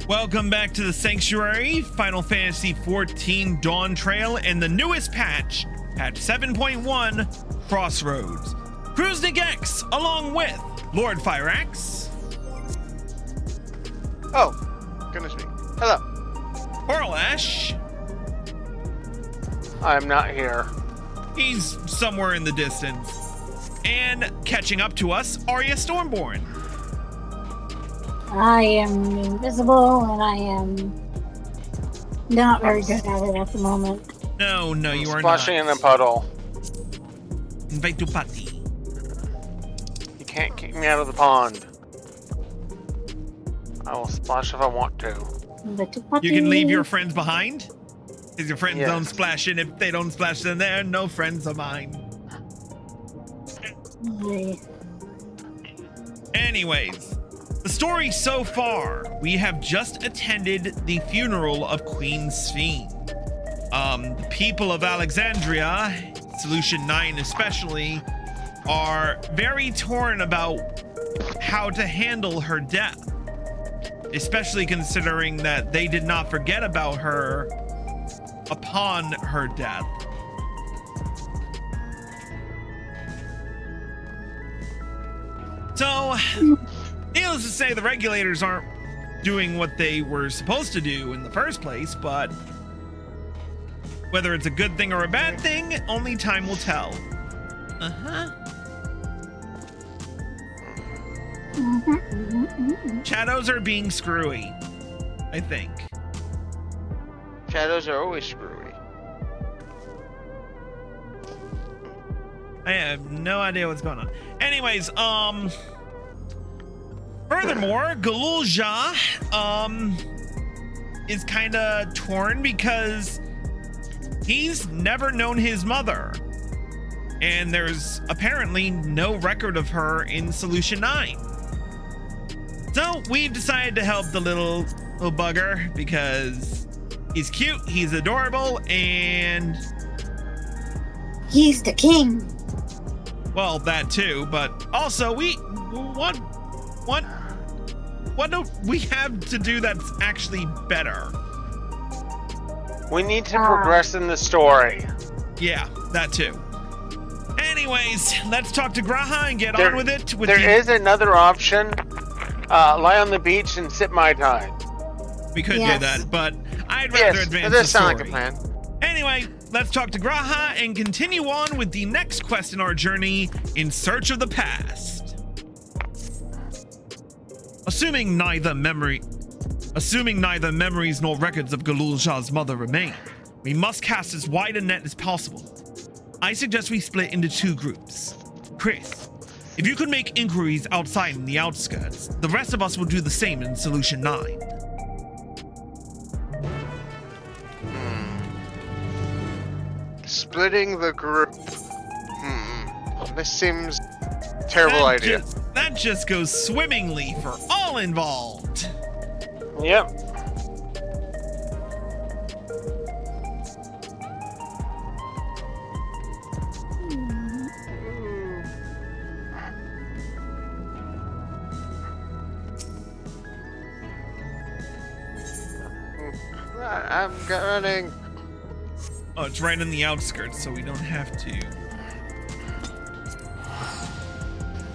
Welcome back to the Sanctuary, Final Fantasy XIV Dawntrail, and the newest patch, patch 7.1, Crossroads. Kruznik X, along with Lord Fyrax. Oh, goodness me. Hello. Orlash. I'm not here. He's somewhere in the distance. And catching up to us, Arya Stormborn. I am invisible, and I am not very good at it at the moment. No, you are Splashing not. in a puddle. Invite to party. You can't kick me out of the pond. I will splash if I want to. You can leave your friends behind? Because your friends Yes. don't splash in. If they don't splash, then they're no friends of mine. Anyways, the story so far, we have just attended the funeral of Queen Sphene. The people of Alexandria, Solution 9 especially, are very torn about how to handle her death, especially considering that they did not forget about her upon her death. So, needless to say, the regulators aren't doing what they were supposed to do in the first place, but whether it's a good thing or a bad thing, only time will tell. Shadows are being screwy, I think. Shadows are always screwy. I have no idea what's going on. Anyways, furthermore, Galulja, is kind of torn because he's never known his mother. And there's apparently no record of her in Solution 9. So we've decided to help the little bugger because he's cute, he's adorable, and He's the king. well, that too, but also what do we have to do that's actually better? We need to progress in the story. Yeah, that too. Anyways, let's talk to Graha and get on with it. There is another option. Lie on the beach and sip Mai Tai. We could Yes. do that, but I'd rather Yes, advance it the does sound story. like a plan. Anyway, let's talk to Graha and continue on with the next quest in our journey in search of the past. Assuming neither memories nor records of Galulja's mother remain, we must cast as wide a net as possible. I suggest we split into two groups. Chris, if you could make inquiries outside in the outskirts, the rest of us will do the same in Solution 9. Splitting the group. This seems terrible idea. That just goes swimmingly for all involved. Yep. I'm running. Oh, it's right in the outskirts, so we don't have to.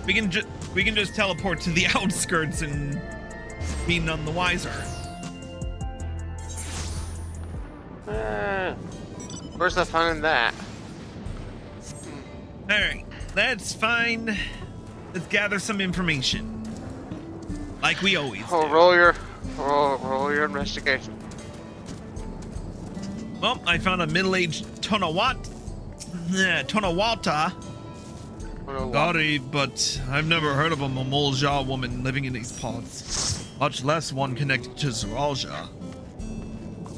We can just teleport to the outskirts and be none the wiser. Where's the fun in that? All right, that's fine. Let's gather some information, like we always do. Roll your investigation. Well, I found a middle-aged Tonawata. Sorry, but I've never heard of a Momolja woman living in these parts, much less one connected to Zoralja.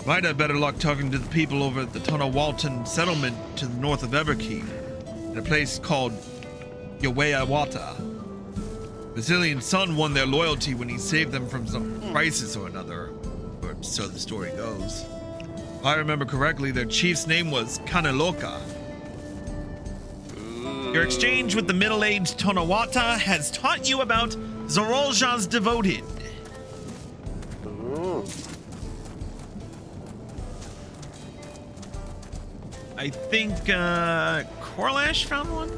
Might have better luck talking to the people over at the Tonawaltan settlement to the north of Everkeep, in a place called Yaweyawata. Basilian's son won their loyalty when he saved them from some crisis or another, or so the story goes. If I remember correctly, their chief's name was Kaneloka. Your exchange with the middle-aged Tonawata has taught you about Zorolja's devoted. Ooh. I think Corlash found one.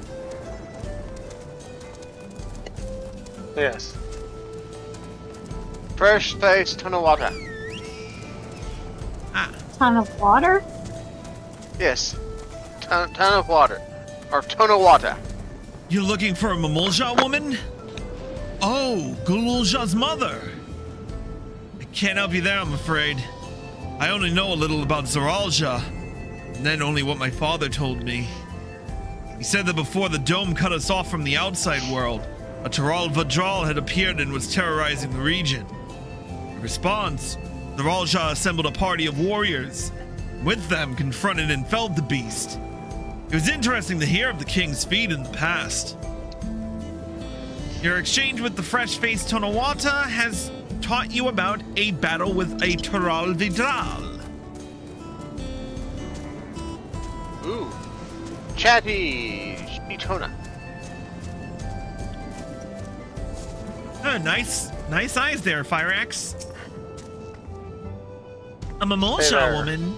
Yes. Fresh face, ton of water. Ah, Ton of water? Yes. Ton of water. Or ton of water. you're looking for a Mamulja woman? Oh, Gululja's mother. I can't help you there, I'm afraid. I only know a little about Zoralja, and then only what my father told me. He said that before the dome cut us off from the outside world, a Taral Vadral had appeared and was terrorizing the region. In response, Zoralja assembled a party of warriors. With them, confronted and felled the beast. It was interesting to hear of the king's feat in the past. Your exchange with the fresh-faced Tonawata has taught you about a battle with a Taral Vidral. Ooh. Chatty Shitona. Oh, nice eyes there, Fireaxe. A Mamulja Hey there. woman?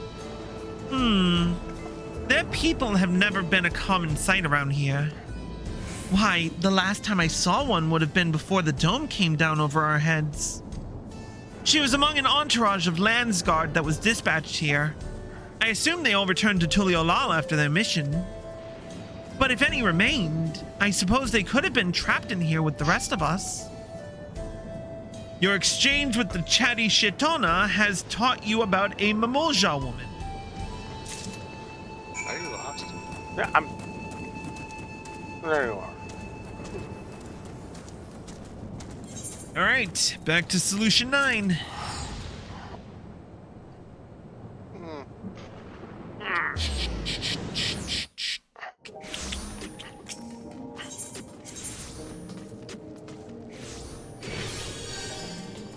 Their people have never been a common sight around here. Why, the last time I saw one would have been before the dome came down over our heads. She was among an entourage of Landsguard that was dispatched here. I assume they all returned to Tuliolal after their mission. But if any remained, I suppose they could have been trapped in here with the rest of us. Your exchange with the chatty Shitona has taught you about a Mamulja woman. Are you lost? Yeah, I'm. There you are. All right, back to Solution 9.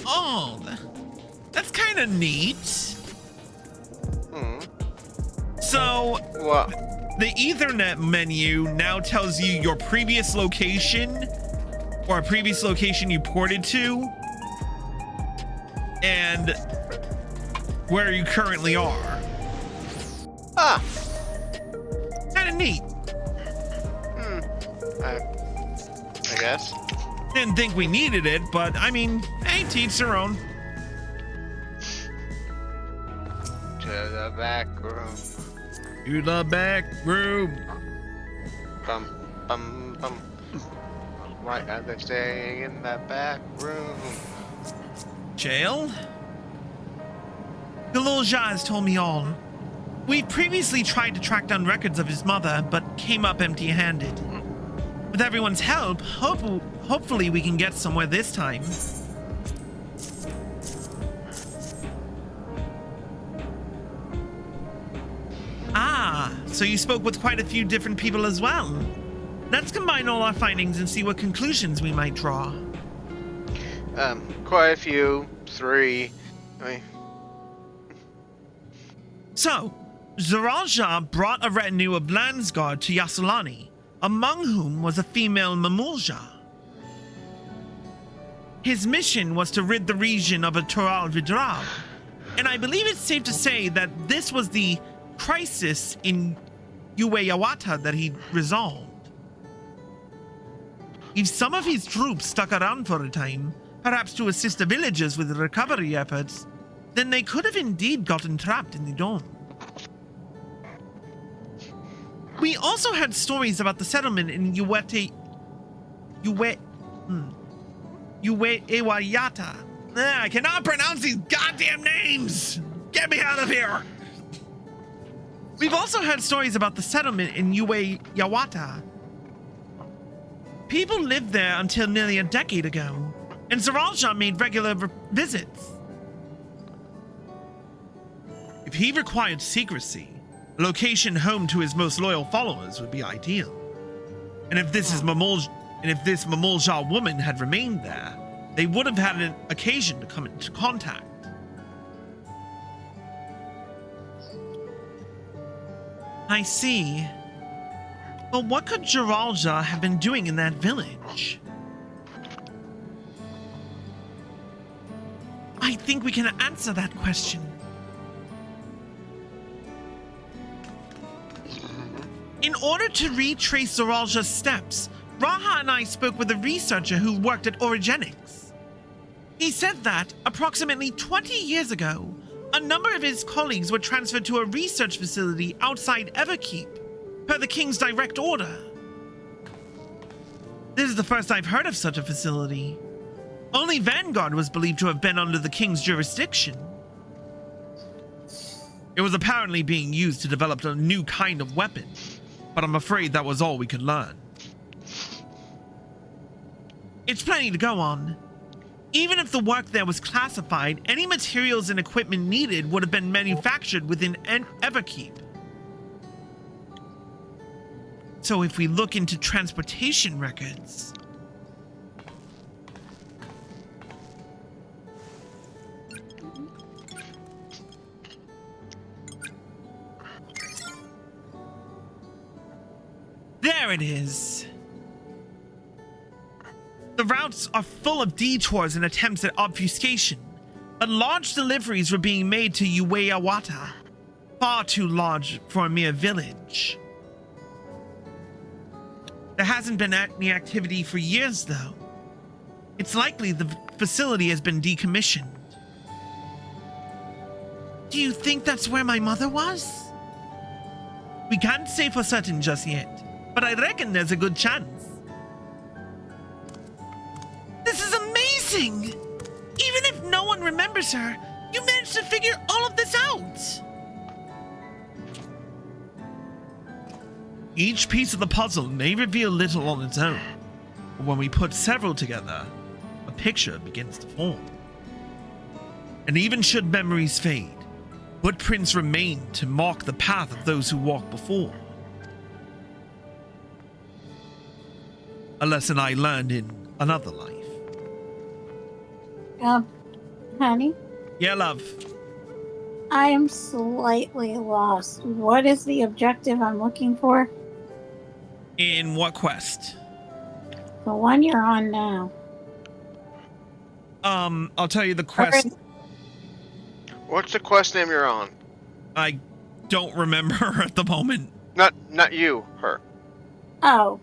Oh, that's kind of neat. So, What? the Ethernet menu now tells you your previous location, or a previous location you ported to, and where you currently are. Ah. Kind of neat. I guess. Didn't think we needed it, but I mean, hey, to each their own. To the back room. To the back room. Bum, bum, bum. Why are they staying in the back room? Jail? Galulja has told me all. We previously tried to track down records of his mother, but came up empty-handed. With everyone's help, hopefully we can get somewhere this time. Ah, so you spoke with quite a few different people as well. Let's combine all our findings and see what conclusions we might draw. Quite a few. 3. I mean, So, Zoralja brought a retinue of Landsguard to Yasulani, among whom was a female Mamulja. His mission was to rid the region of a Toral Vidral, and I believe it's safe to say that this was the crisis in Ueyawata that he resolved. If some of his troops stuck around for a time, perhaps to assist the villagers with recovery efforts, then they could have indeed gotten trapped in the dome. We also had stories about the settlement in Ueyawata. I cannot pronounce these goddamn names! Get me out of here! We've also had stories about the settlement in Ueyawata. People lived there until nearly a decade ago, and Zoralja made regular visits. If he required secrecy, a location home to his most loyal followers would be ideal. And if this Mamulja woman had remained there, they would have had an occasion to come into contact. I see. But what could Zoralja have been doing in that village? I think we can answer that question. In order to retrace Zoralja's steps, Raha and I spoke with a researcher who worked at Origenics. He said that, approximately 20 years ago, a number of his colleagues were transferred to a research facility outside Everkeep, per the King's direct order. This is the first I've heard of such a facility. Only Vanguard was believed to have been under the King's jurisdiction. It was apparently being used to develop a new kind of weapon, but I'm afraid that was all we could learn. It's plenty to go on. Even if the work there was classified, any materials and equipment needed would have been manufactured within Everkeep. So if we look into transportation records... There it is. The routes are full of detours and attempts at obfuscation, but large deliveries were being made to Ueyawata, far too large for a mere village. There hasn't been any activity for years, though. It's likely the facility has been decommissioned. Do you think that's where my mother was? We can't say for certain just yet, but I reckon there's a good chance. This is amazing! Even if no one remembers her, you managed to figure all of this out! Each piece of the puzzle may reveal little on its own, but when we put several together, a picture begins to form. And even should memories fade, footprints remain to mark the path of those who walked before. A lesson I learned in another life. Honey? Yeah, love. I am slightly lost. What is the objective I'm looking for? In what quest? The one you're on now. I'll tell you the quest. What's the quest name you're on? I don't remember at the moment. Not you, her. Oh.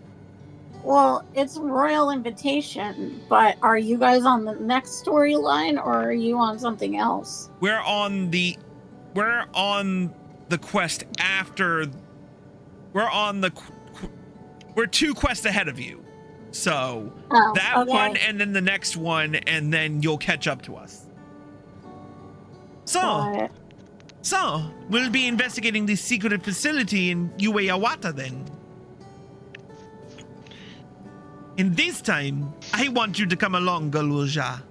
Well, it's Royal Invitation, but are you guys on the next storyline or are you on something else? We're on the quest after. We're 2 quests ahead of you. So that one and then the next one, and then you'll catch up to us. So we'll be investigating this secret facility in Ueyawata then. And this time, I want you to come along, Galuja.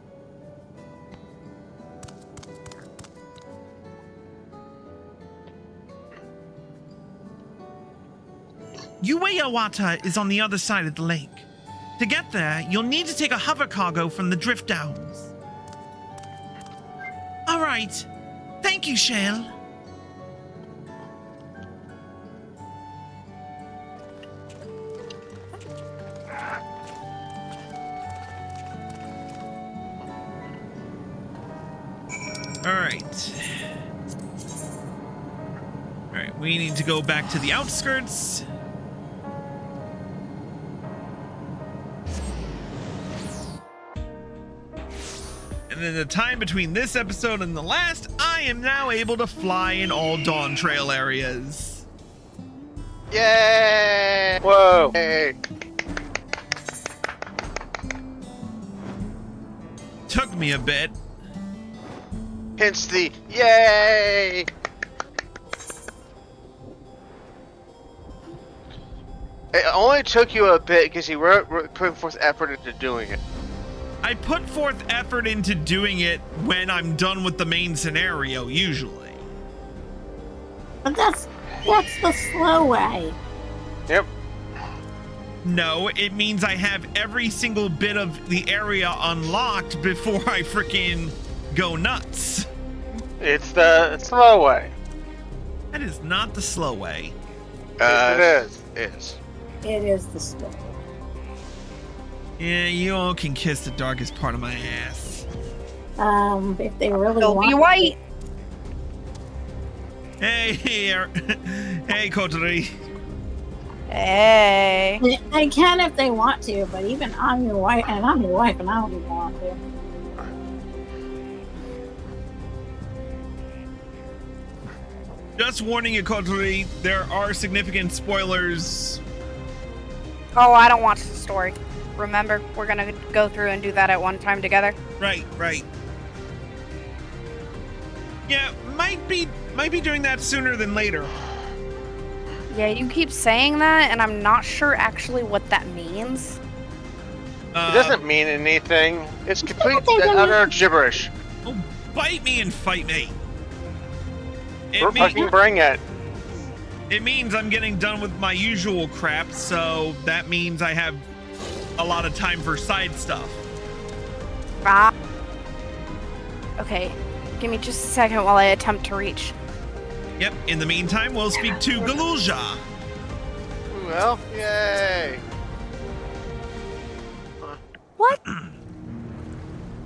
Ueyawata is on the other side of the lake. To get there, you'll need to take a hover cargo from the Drift Downs. All right. Thank you, Shale. Alright, we need to go back to the outskirts. And in the time between this episode and the last, I am now able to fly in all Dawntrail areas. Yay! Whoa! Hey. Took me a bit. Hence the yay! It only took you a bit because you were putting forth effort into doing it. I put forth effort into doing it when I'm done with the main scenario, usually. But that's the slow way. Yep. No, it means I have every single bit of the area unlocked before I freaking go nuts. It's the slow way. That is not the slow way. It is. It is the slow way. Yeah, you all can kiss the darkest part of my ass. If they really They'll want be white. Hey, hey, Coterie. Hey. I can if they want to, but even I'm your wife, and I'm your wife, and I don't even want to. Just warning you, Coterie, there are significant spoilers. Oh, I don't watch the story. Remember, we're gonna go through and do that at one time together. Right. Yeah, might be doing that sooner than later. Yeah, you keep saying that, and I'm not sure actually what that means. It doesn't mean anything. It's complete and utter gibberish. Oh, bite me and fight me. Fucking bring it. It means I'm getting done with my usual crap, so that means I have a lot of time for side stuff. Ah. Okay, give me just a second while I attempt to reach. Yep, in the meantime, we'll speak to Galulja. Well, yay. What?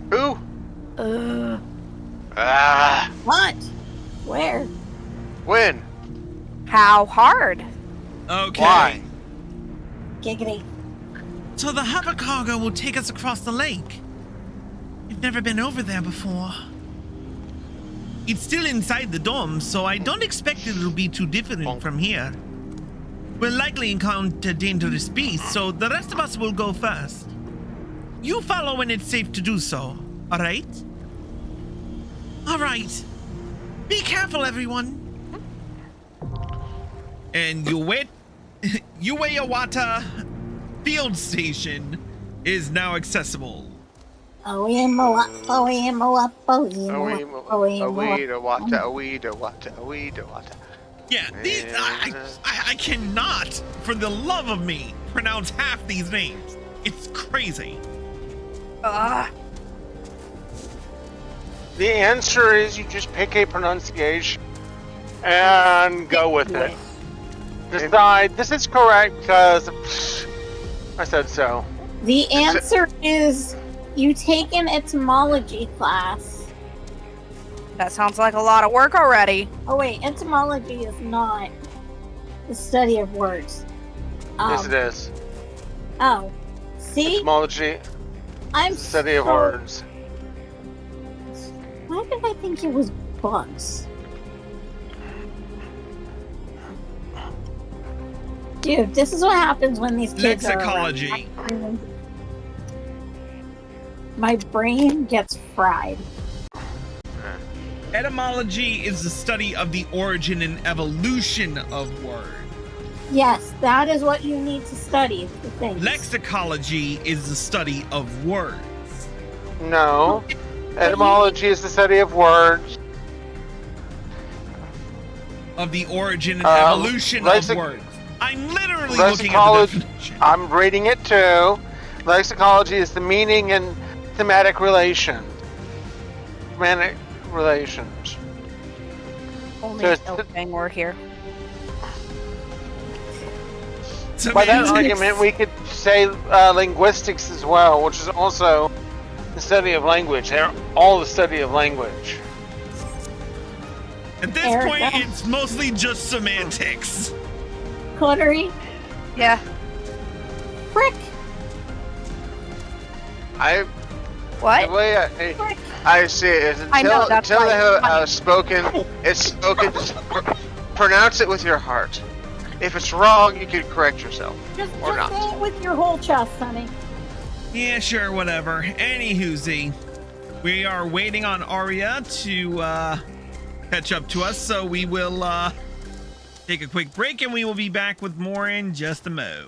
Who? Uh. Ah. What? Where? When? How hard? Okay. Why? Giggity. So the hover cargo will take us across the lake. We've never been over there before. It's still inside the dome, so I don't expect it'll be too different from here. We'll likely encounter dangerous beasts, so the rest of us will go first. You follow when it's safe to do so, alright? Alright. Be careful, everyone. And Ueyawata Field Station is now accessible. Yeah, I cannot, for the love of me, pronounce half these names. It's crazy. Ah. The answer is you just pick a pronunciation and go with it. Decide this is correct because I said so. The answer is you take an etymology class. That sounds like a lot of work already. Oh wait, etymology is not the study of words. Yes, it is. Oh, see? Etymology, I'm study of so- words. Why did I think it was bugs? Dude, this is what happens when these kids Lexicology. are around. My brain gets fried. Etymology is the study of the origin and evolution of words. Yes, that is what you need to study. The thing. Lexicology is the study of words. No. Etymology is the study of words. Of the origin and evolution of words. I'm literally looking at the definition. I'm reading it too. Lexicology is the meaning and thematic relation. Thematic relations. Only a thing we're here. By that argument, we could say linguistics as well, which is also the study of language. They're all the study of language. At this point, it's mostly just semantics. Coterie? Yeah. Frick! What? The way I see it is until they have spoken, it's spoken. Just pronounce it with your heart. If it's wrong, you can correct yourself. Just or not. say it with your whole chest, honey. Yeah, sure, whatever. Anywhoozy, we are waiting on Arya to catch up to us, so we will take a quick break, and we will be back with more in just a mo.